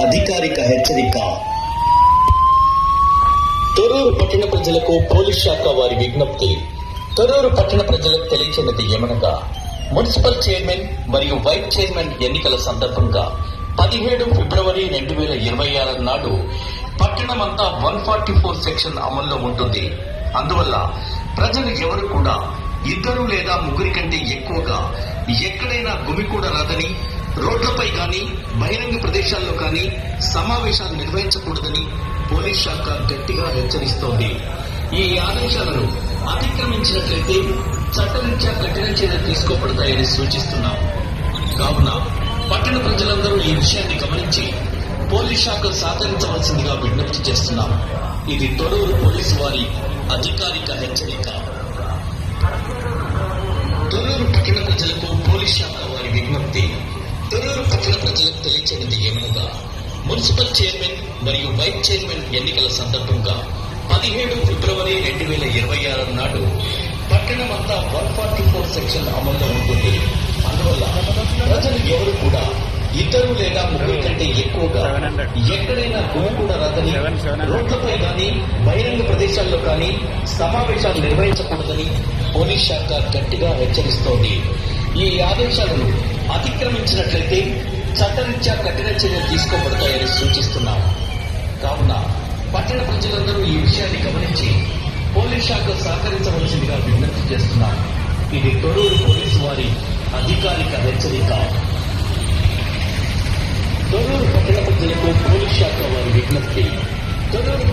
అధికారిక హెచ్చరిక. తొర్రూరు పట్టణ ప్రజలకు పోలీస్ శాఖ వారి విజ్ఞప్తి. తొర్రూరు పట్టణ ప్రజలకు తెలియచేయనిది ఏమనగా, మున్సిపల్ చైర్మన్ మరియు వైస్ చైర్మన్ ఎన్నికల సందర్భంగా 17 ఫిబ్రవరి 2026 నాడు పట్టణమంతా 144 సెక్షన్ అమల్లో ఉంటుంది. అందువల్ల ప్రజలు ఎవరు కూడా ఇద్దరు లేదా ముగ్గురి కంటే ఎక్కువగా ఎక్కడైనా గుమికూడరాదని, రోడ్లపై కానీ బహిరంగ ప్రదేశాల్లో కానీ సమావేశాలు నిర్వహించకూడదని పోలీస్ శాఖ గట్టిగా హెచ్చరిస్తోంది. ఈ ఆదేశాలను అతిక్రమించినట్లయితే చట్టరీత్యా కఠిన చర్యలు తీసుకోబడతాయని సూచిస్తున్నాం. కావున పట్టణ ప్రజలందరూ ఈ విషయాన్ని గమనించి పోలీస్ శాఖ సహకరించవలసిందిగా విజ్ఞప్తి చేస్తున్నాం. ఇది తొర్రూరు పోలీసు వారి అధికారిక హెచ్చరిక. తొర్రూరు పట్టణ ప్రజలకు పోలీస్ శాఖ వారి విజ్ఞప్తి. తొర్రూరు పట్టణ ప్రజలకు తెలియచేయనిది ఏమనగా, మున్సిపల్ చైర్మన్ మరియు వైస్ చైర్మన్ ఎన్నికల సందర్భంగా 17 ఫిబ్రవరి 2026 నాడు పట్టణమంతా 144 సెక్షన్ అమల్లో ఉంటుంది. అందువల్ల ప్రజలు ఎవరు కూడా ఇద్దరు లేదా ముగ్గురు కంటే ఎక్కువగా ఎక్కడైనా గుమికూడరాదని, రోడ్లపై కానీ బహిరంగ ప్రదేశాల్లో కానీ సమావేశాలు నిర్వహించకూడదని పోలీస్ శాఖ గట్టిగా హెచ్చరిస్తోంది. ఈ ఆదేశాలను అతిక్రమించినట్లయితే చట్టరీత్యా కఠిన చర్యలు తీసుకోబడతాయని సూచిస్తున్నాం. కావున పట్టణ ప్రజలందరూ ఈ విషయాన్ని గమనించి పోలీస్ శాఖ సహకరించవలసిందిగా విజ్ఞప్తి చేస్తున్నాం. ఇది తొర్రూరు పోలీసు వారి అధికారిక హెచ్చరిక. తొర్రూరు పట్టణ ప్రజలకు పోలీస్ శాఖ వారి విజ్ఞప్తి. తొర్రూరు